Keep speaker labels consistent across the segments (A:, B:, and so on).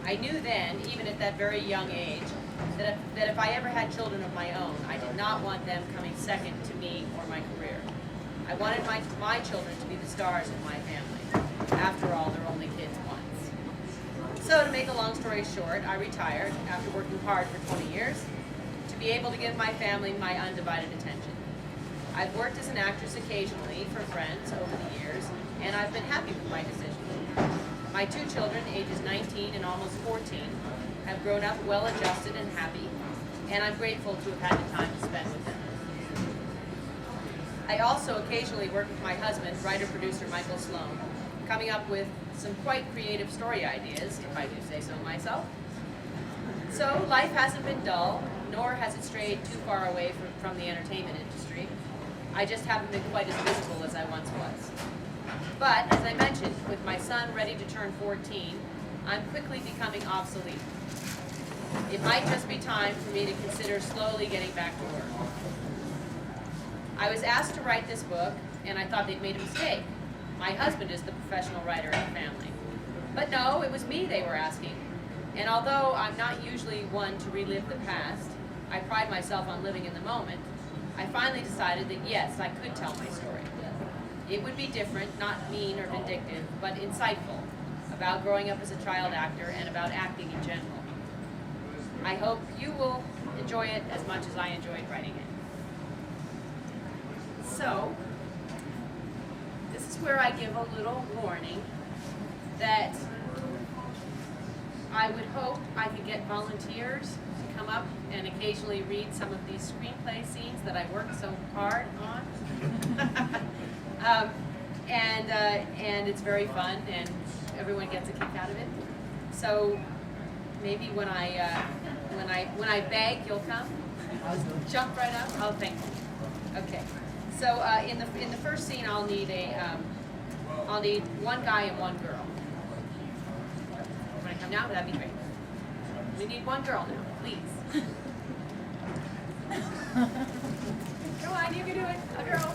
A: I knew then, even at that very young age, that if I ever had children of my own, I did not want them coming second to me or my career. I wanted my children to be the stars in my family. After all, they're only kids once. So to make a long story short, I retired after working hard for 20 years to be able to give my family my undivided attention. I've worked as an actress occasionally for friends over the years, and I've been happy with my decision. My two children, ages 19 and almost 14, have grown up well-adjusted and happy, and I'm grateful to have had the time to spend with them. I also occasionally work with my husband, writer-producer Michael Sloan, coming up with some quite creative story ideas, if I do say so myself. So life hasn't been dull, nor has it strayed too far away from the entertainment industry. I just haven't been quite as visible as I once was. But, as I mentioned, with my son ready to turn 14, I'm quickly becoming obsolete. It might just be time for me to consider slowly getting back to work. I was asked to write this book, and I thought they'd made a mistake. My husband is the professional writer in the family. But no, it was me they were asking. And although I'm not usually one to relive the past, I pride myself on living in the moment, I finally decided that yes, I could tell my story. It would be different, not mean or vindictive, but insightful, about growing up as a child actor and about acting in general. I hope you will enjoy it as much as I enjoyed writing it. So, this is where I give a little warning that I would hope I could get volunteers to come up and occasionally read some of these screenplay scenes that I worked so hard on. And it's very fun, and everyone gets a kick out of it. So maybe when I beg, you'll come. Jump right up. Oh, thank you. Okay. So in the first scene, I'll need one guy and one girl. Want to come now? That'd be great. We need one girl now, please. Come on, you can do it. A girl.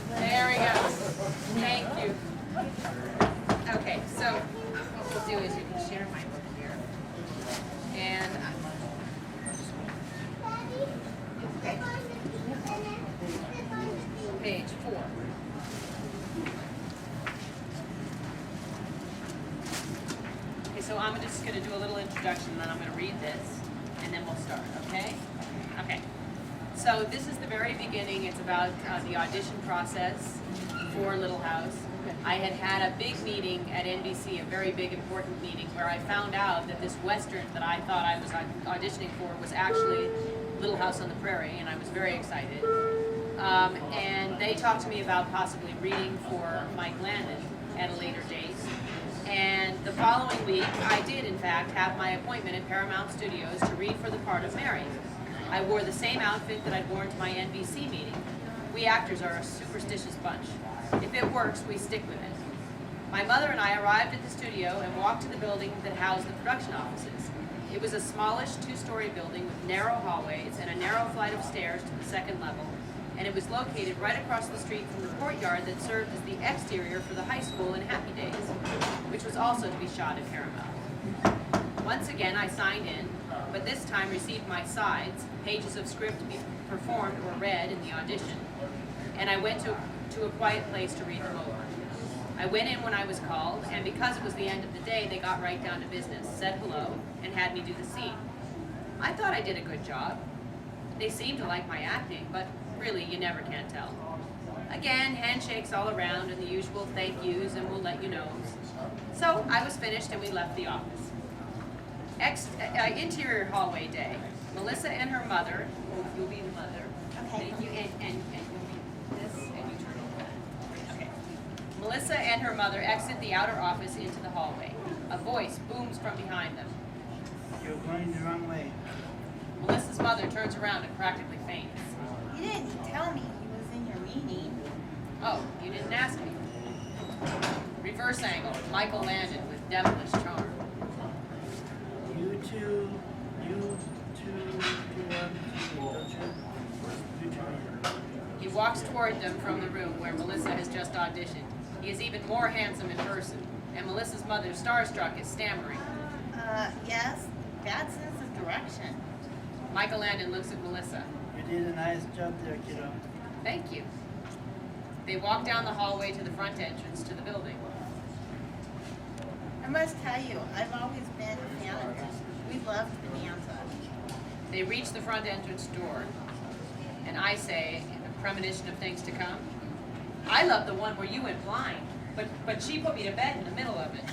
A: There we go. Thank you. Okay, so what we'll do is you can share my book here. And okay. Page 4. Okay, so I'm just going to do a little introduction, and then I'm going to read this, and then we'll start, okay? Okay. So this is the very beginning. It's about the audition process for Little House. I had a big meeting at NBC, a very big, important meeting, where I found out that this Western that I thought I was auditioning for was actually Little House on the Prairie, and I was very excited. And they talked to me about possibly reading for Mike Landon at a later date. And the following week, I did, in fact, have my appointment at Paramount Studios to read for the part of Mary. I wore the same outfit that I'd worn to my NBC meeting. We actors are a superstitious bunch. If it works, we stick with it. My mother and I arrived at the studio and walked to the building that housed the production offices. It was a smallish two-story building with narrow hallways and a narrow flight of stairs to the second level, and it was located right across the street from the courtyard that served as the exterior for the high school in Happy Days, which was also to be shot at Paramount. Once again, I signed in, but this time received my sides, pages of script to be performed or read in the audition, and I went to a quiet place to read them over. I went in when I was called, and because it was the end of the day, they got right down to business, said hello, and had me do the scene. I thought I did a good job. They seemed to like my acting, but really, you never can tell. Again, handshakes all around and the usual thank yous and we'll let you know. So I was finished and we left the office. Interior hallway day. Melissa and her mother, you'll be the mother.
B: Okay.
A: Thank you, and you'll be this, and you turn over. Okay. Melissa and her mother exit the outer office into the hallway. A voice booms from behind them.
C: You're going the wrong way.
A: Melissa's mother turns around and practically faints.
B: You didn't tell me he was in your meeting.
A: Oh, you didn't ask me. Reverse angle, Michael Landon with devilish charm.
C: You two, don't you?
A: He walks toward them from the room where Melissa has just auditioned. He is even more handsome in person, and Melissa's mother, starstruck, is stammering.
B: Yes, bad sense of direction.
A: Michael Landon looks at Melissa.
C: You did a nice job there, kiddo.
A: Thank you. They walk down the hallway to the front entrance to the building.
B: I must tell you, I've always been a fan of this. We loved Bonanza.
A: They reach the front entrance door, and I say, in a premonition of things to come, I love the one where you went blind, but she put me to bed in the middle of it.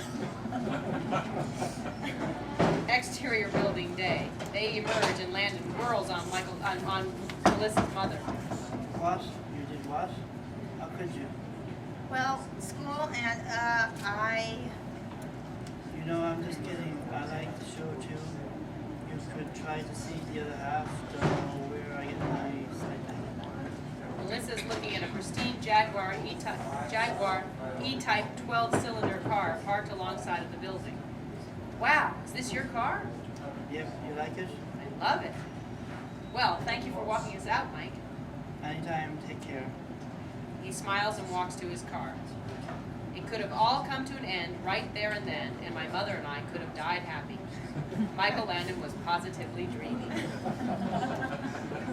A: Exterior building day. They emerge and Landon whirls on on Melissa's mother.
C: What? You did what? How could you?
B: Well, school and,
C: You know, I'm just kidding. I like the show too. You could try to see the other half. Don't know where I get my sight.
A: Melissa's looking at a pristine Jaguar E-Type 12-cylinder car parked alongside of the building. Wow, is this your car?
C: Yep, you like it?
A: I love it. Well, thank you for walking us out, Mike.
C: Anytime, take care.
A: He smiles and walks to his car. It could have all come to an end right there and then, and my mother and I could have died happy. Michael Landon was positively dreaming.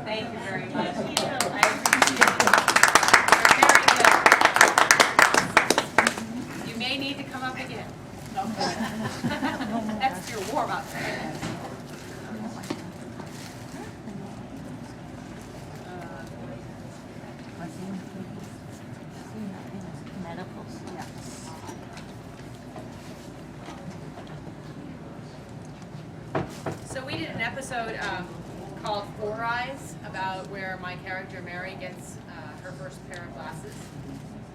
A: Thank you very much. I appreciate it. You're very good. You may need to come up again. That's your warm-up. So we did an episode called Four Eyes about where my character Mary gets her first pair of glasses,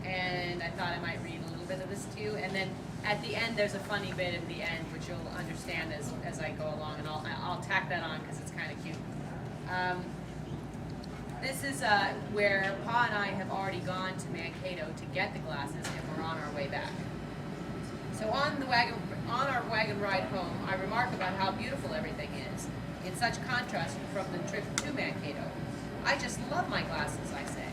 A: and I thought I might read a little bit of this to you. And then at the end, there's a funny bit at the end which you'll understand as I go along, and I'll tack that on because it's kind of cute. This is where Pa and I have already gone to Mankato to get the glasses, and we're on our way back. So on our wagon ride home, I remark about how beautiful everything is, in such contrast from the trip to Mankato. I just love my glasses, I say.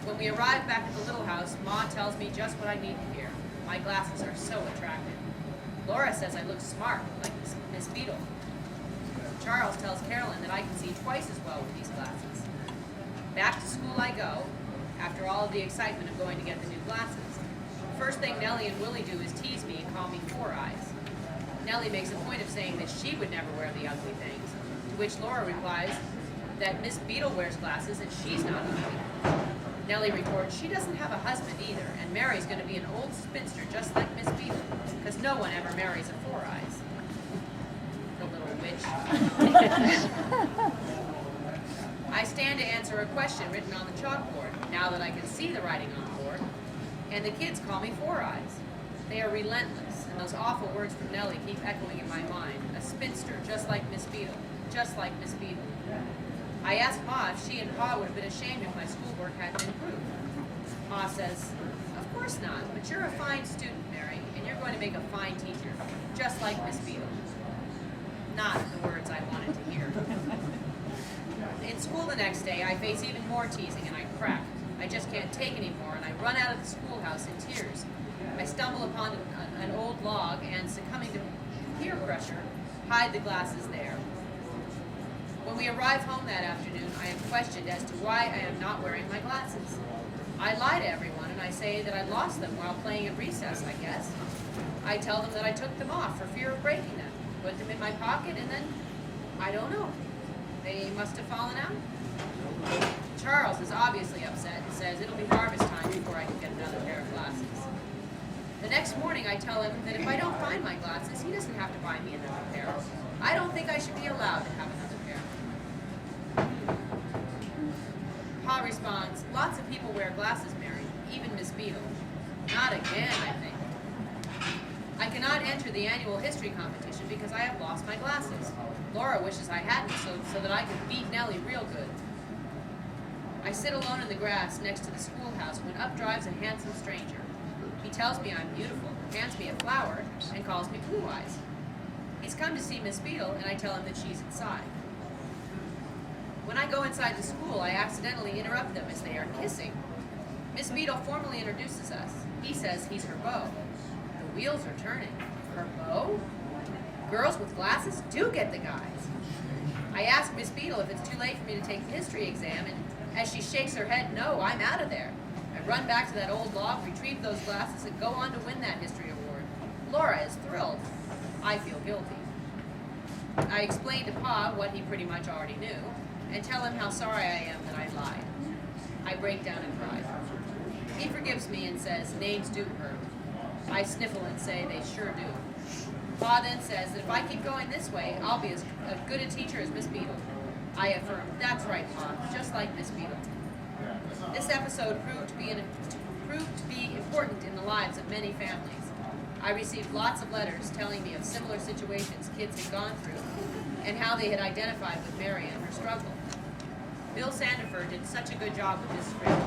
A: When we arrive back at the little house, Ma tells me just what I need to hear. My glasses are so attractive. Laura says I look smart, like Miss Beadle. Charles tells Carolyn that I can see twice as well with these glasses. Back to school I go, after all of the excitement of going to get the new glasses. First thing Nellie and Willie do is tease me and call me Four Eyes. Nellie makes a point of saying that she would never wear the ugly things, to which Laura replies that Miss Beadle wears glasses and she's not ugly. Nellie reports she doesn't have a husband either, and Mary's going to be an old spinster just like Miss Beadle, because no one ever marries a Four Eyes. The little witch. I stand to answer a question written on the chalkboard, now that I can see the writing on the board, and the kids call me Four Eyes. They are relentless, and those awful words from Nellie keep echoing in my mind. A spinster, just like Miss Beadle, just like Miss Beadle. I asked Ma if she and Pa would have been ashamed if my schoolwork hadn't improved. Ma says, "Of course not, but you're a fine student, Mary, and you're going to make a fine teacher, just like Miss Beadle." Not the words I wanted to hear. In school the next day, I face even more teasing, and I crack. I just can't take anymore, and I run out of the schoolhouse in tears. I stumble upon an old log, and succumbing to peer pressure, hide the glasses there. When we arrive home that afternoon, I am questioned as to why I am not wearing my glasses. I lie to everyone, and I say that I lost them while playing at recess, I guess. I tell them that I took them off for fear of breaking them, put them in my pocket, and then, I don't know. They must have fallen out. Charles is obviously upset and says it'll be harvest time before I can get another pair of glasses. The next morning I tell him that if I don't find my glasses, he doesn't have to buy me another pair. I don't think I should be allowed to have another pair. Pa responds, "Lots of people wear glasses, Mary, even Miss Beadle." Not again, I think. I cannot enter the annual history competition because I have lost my glasses. Laura wishes I hadn't so that I could beat Nellie real good. I sit alone in the grass next to the schoolhouse when up drives a handsome stranger. He tells me I'm beautiful, hands me a flower, and calls me Blue Eyes. He's come to see Miss Beadle, and I tell him that she's inside. When I go inside the school, I accidentally interrupt them as they are kissing. Miss Beadle formally introduces us. He says he's her beau. The wheels are turning. Her beau? Girls with glasses do get the guys. I ask Miss Beadle if it's too late for me to take the history exam, and as she shakes her head, no, I'm out of there. I run back to that old log, retrieve those glasses, and go on to win that history award. Laura is thrilled. I feel guilty. I explain to Pa what he pretty much already knew, and tell him how sorry I am that I lied. I break down and cry. He forgives me and says, names do hurt. I sniffle and say, they sure do. Pa then says that if I keep going this way, I'll be as good a teacher as Miss Beadle. I affirm, that's right, Pa, just like Miss Beadle. This episode proved to be important in the lives of many families. I received lots of letters telling me of similar situations kids had gone through and how they had identified with Mary and her struggle. Bill Sandifer did such a good job with this script,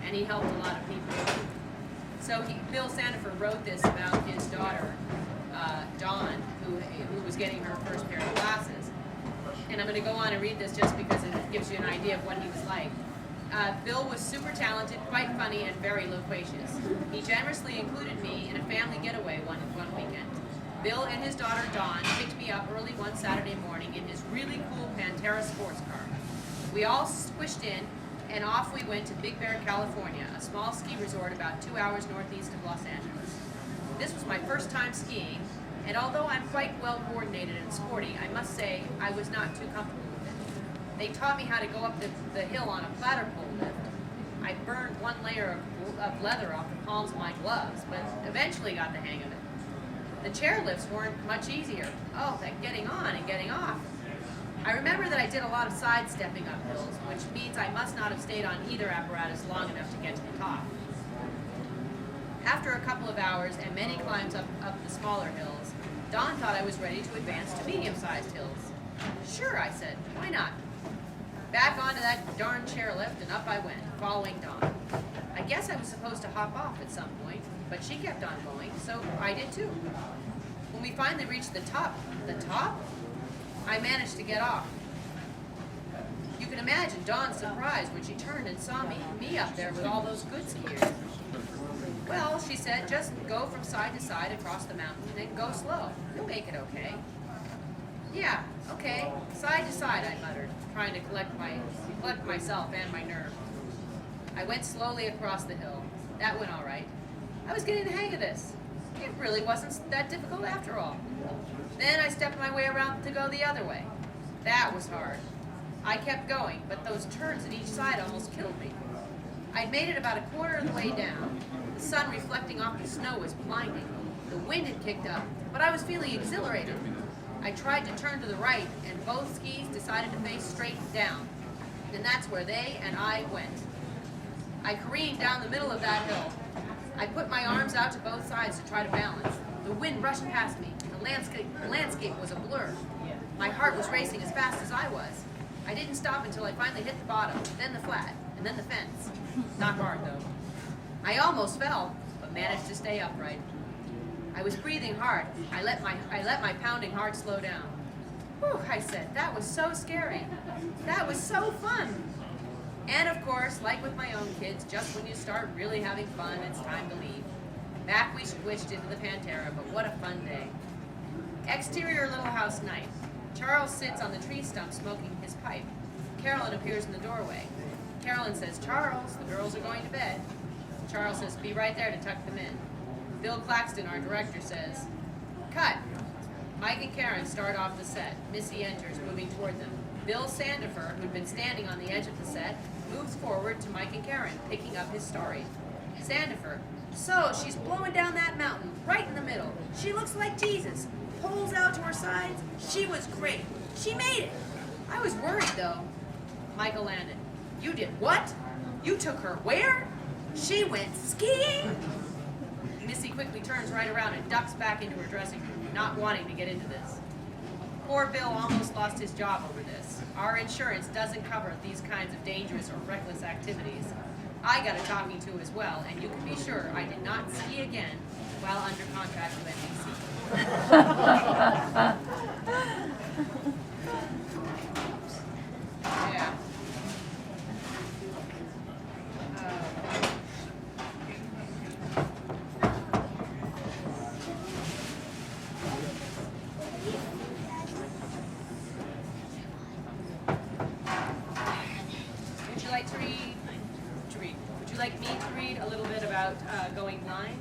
A: and he helped a lot of people. So Bill Sandifer wrote this about his daughter, Dawn, who was getting her first pair of glasses. And I'm going to go on and read this just because it gives you an idea of what he was like. Bill was super talented, quite funny, and very loquacious. He generously included me in a family getaway one weekend. Bill and his daughter Dawn picked me up early one Saturday morning in his really cool Pantera sports car. We all squished in, and off we went to Big Bear, California, a small ski resort about 2 hours northeast of Los Angeles. This was my first time skiing, and although I'm quite well coordinated and sporty, I must say I was not too comfortable with it. They taught me how to go up the hill on a platter pole lift. I burned one layer of leather off the palms of my gloves, but eventually got the hang of it. The chair lifts weren't much easier. Oh, that getting on and getting off. I remember that I did a lot of sidestepping up hills, which means I must not have stayed on either apparatus long enough to get to the top. After a couple of hours and many climbs up the smaller hills, Dawn thought I was ready to advance to medium-sized hills. Sure, I said, why not? Back onto that darn chairlift and up I went, following Dawn. I guess I was supposed to hop off at some point, but she kept on going, so I did too. When we finally reached the top, I managed to get off. You can imagine Dawn's surprise when she turned and saw me up there with all those good skiers. Well, she said, just go from side to side across the mountain and go slow. You'll make it okay. Yeah, okay, side to side, I muttered, trying to collect myself and my nerve. I went slowly across the hill. That went all right. I was getting the hang of this. It really wasn't that difficult after all. Then I stepped my way around to go the other way. That was hard. I kept going, but those turns at each side almost killed me. I'd made it about a quarter of the way down. The sun reflecting off the snow was blinding. The wind had kicked up, but I was feeling exhilarated. I tried to turn to the right, and both skis decided to face straight down. And that's where they and I went. I careened down the middle of that hill. I put my arms out to both sides to try to balance. The wind rushed past me. The landscape was a blur. My heart was racing as fast as I was. I didn't stop until I finally hit the bottom, then the flat, and then the fence. Not hard, though. I almost fell, but managed to stay upright. I was breathing hard. I let my pounding heart slow down. Whew, I said, that was so scary. That was so fun. And of course, like with my own kids, just when you start really having fun, it's time to leave. Back we squished into the Pantera, but what a fun day. Exterior little house night. Charles sits on the tree stump smoking his pipe. Carolyn appears in the doorway. Carolyn says, Charles, the girls are going to bed. Charles says, be right there to tuck them in. Bill Claxton, our director, says, cut. Mike and Karen start off the set. Missy enters, moving toward them. Bill Sandifer, who'd been standing on the edge of the set, moves forward to Mike and Karen, picking up his story. Sandifer, so she's blowing down that mountain, right in the middle. She looks like Jesus. Poles out to her sides. She was great. She made it. I was worried, though. Michael landed. You did what? You took her where? She went skiing? Missy quickly turns right around and ducks back into her dressing room, not wanting to get into this. Poor Bill almost lost his job over this. Our insurance doesn't cover these kinds of dangerous or reckless activities. I got a talking to as well, and you can be sure I did not ski again while under contract with NBC. Yeah. Going Blind?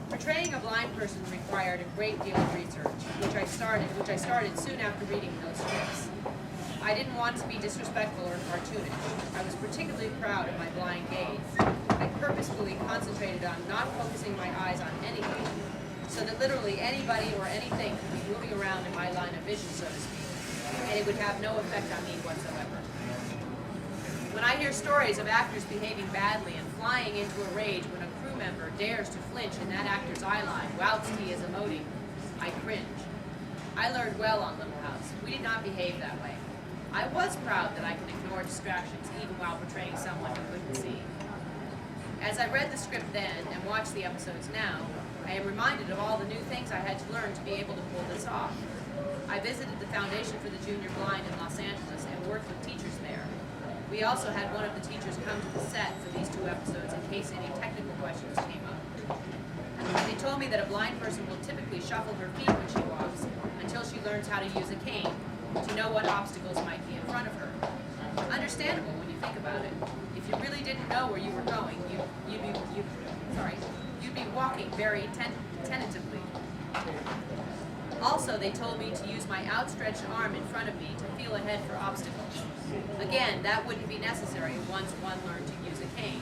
A: Portraying a blind person required a great deal of research, which I started soon after reading those scripts. I didn't want to be disrespectful or cartoonish. I was particularly proud of my blind gaze. I purposefully concentrated on not focusing my eyes on anything, so that literally anybody or anything could be moving around in my line of vision, so to speak, and it would have no effect on me whatsoever. When I hear stories of actors behaving badly and flying into a rage when a crew member dares to flinch in that actor's eye line whilst he is emoting, I cringe. I learned well on Little House. We did not behave that way. I was proud that I could ignore distractions even while portraying someone who couldn't see. As I read the script then and watch the episodes now, I am reminded of all the new things I had to learn to be able to pull this off. I visited the Foundation for the Junior Blind in Los Angeles and worked with teachers there. We also had one of the teachers come to the set for these 2 episodes in case any technical questions came up. They told me that a blind person will typically shuffle her feet when she walks until she learns how to use a cane to know what obstacles might be in front of her. Understandable when you think about it. If you really didn't know where you were going, you'd be walking very tentatively. Also, they told me to use my outstretched arm in front of me to feel ahead for obstacles. Again, that wouldn't be necessary once one learned to use a cane.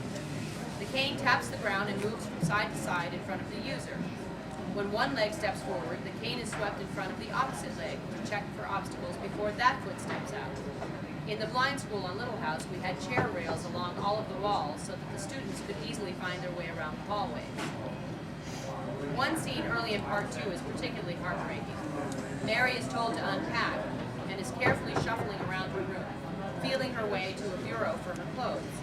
A: The cane taps the ground and moves from side to side in front of the user. When one leg steps forward, the cane is swept in front of the opposite leg to check for obstacles before that foot steps out. In the blind school on Little House, we had chair rails along all of the walls so that the students could easily find their way around the hallways. One scene early in part 2 is particularly heartbreaking. Mary is told to unpack and is carefully shuffling around her room, feeling her way to a bureau for her clothes.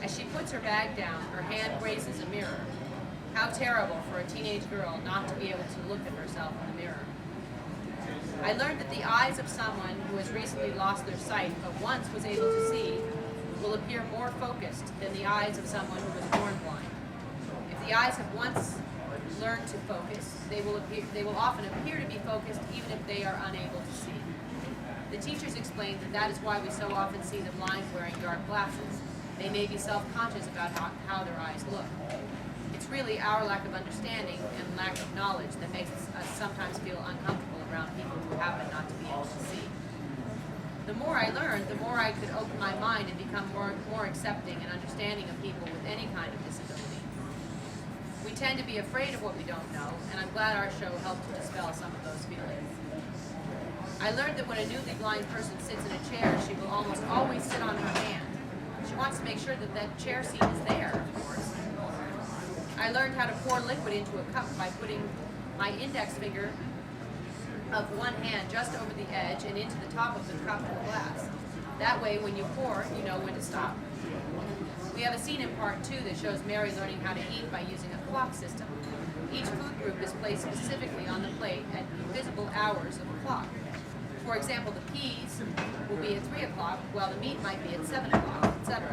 A: As she puts her bag down, her hand grazes a mirror. How terrible for a teenage girl not to be able to look at herself in the mirror. I learned that the eyes of someone who has recently lost their sight but once was able to see will appear more focused than the eyes of someone who was born blind. If the eyes have once learned to focus, they will often appear to be focused even if they are unable to see. The teachers explained that is why we so often see the blind wearing dark glasses. They may be self-conscious about how their eyes look. It's really our lack of understanding and lack of knowledge that makes us sometimes feel uncomfortable around people who happen not to be able to see. The more I learned, the more I could open my mind and become more accepting and understanding of people with any kind of disability. We tend to be afraid of what we don't know, and I'm glad our show helped to dispel some of those feelings. I learned that when a newly blind person sits in a chair, she will almost always sit on her hand. She wants to make sure that that chair seat is there, of course. I learned how to pour liquid into a cup by putting my index finger of one hand just over the edge and into the top of the cup or glass. That way, when you pour, you know when to stop. We have a scene in part 2 that shows Mary learning how to eat by using a clock system. Each food group is placed specifically on the plate at visible hours of the clock. For example, the peas will be at 3 o'clock, while the meat might be at 7 o'clock, etc.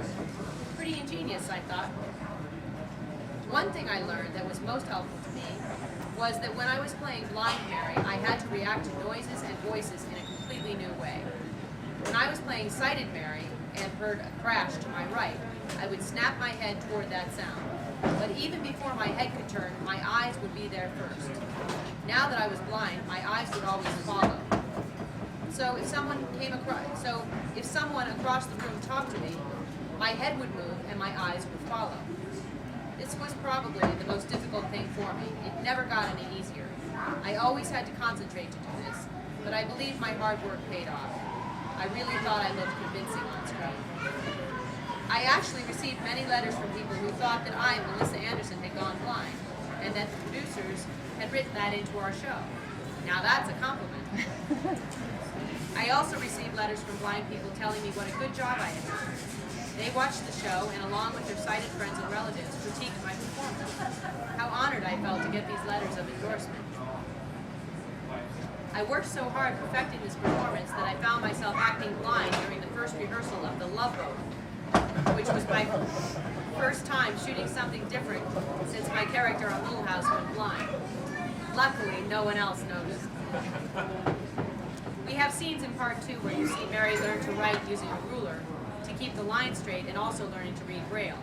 A: Pretty ingenious, I thought. One thing I learned that was most helpful to me was that when I was playing Blind Mary, I had to react to noises and voices in a completely new way. When I was playing Sighted Mary and heard a crash to my right, I would snap my head toward that sound. But even before my head could turn, my eyes would be there first. Now that I was blind, my eyes would always follow. So if someone across the room talked to me, my head would move and my eyes would follow. This was probably the most difficult thing for me. It never got any easier. I always had to concentrate to do this, but I believe my hard work paid off. I really thought I looked convincing on screen. I actually received many letters from people who thought that I, Melissa Anderson, had gone blind, and that the producers had written that into our show. Now that's a compliment. I also received letters from blind people telling me what a good job I had done. They watched the show and, along with their sighted friends and relatives, critiqued my performance. How honored I felt to get these letters of endorsement. I worked so hard perfecting this performance that I found myself acting blind during the first rehearsal of The Love Boat, which was my first time shooting something different since my character on Little House went blind. Luckily, no one else noticed. We have scenes in part 2 where you see Mary learn to write using a ruler, to keep the line straight and also learning to read Braille.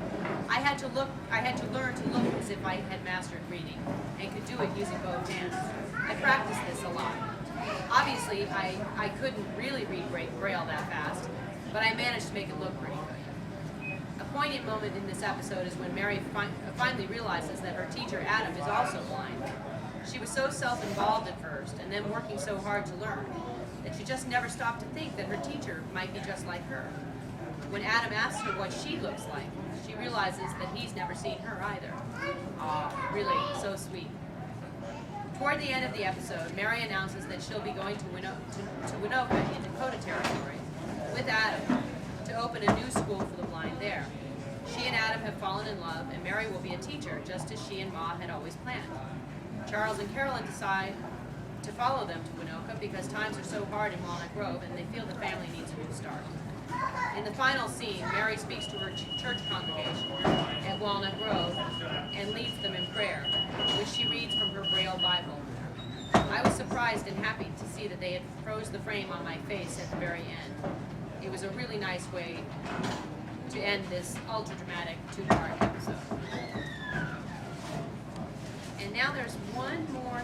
A: I had to learn to look as if I had mastered reading and could do it using both hands. I practiced this a lot. Obviously, I couldn't really read Braille that fast, but I managed to make it look pretty good. A poignant moment in this episode is when Mary finally realizes that her teacher, Adam, is also blind. She was so self-involved at first, and then working so hard to learn, that she just never stopped to think that her teacher might be just like her. When Adam asks her what she looks like, she realizes that he's never seen her either. Aw, really, so sweet. Toward the end of the episode, Mary announces that she'll be going to Winoka in Dakota Territory with Adam to open a new school for the blind there. She and Adam have fallen in love, and Mary will be a teacher, just as she and Ma had always planned. Charles and Carolyn decide to follow them to Winoka because times are so hard in Walnut Grove, and they feel the family needs a new start. In the final scene, Mary speaks to her church congregation at Walnut Grove and leads them in prayer, which she reads from her Braille Bible. I was surprised and happy to see that they had froze the frame on my face at the very end. It was a really nice way to end this ultra-dramatic two-part episode. And now there's one more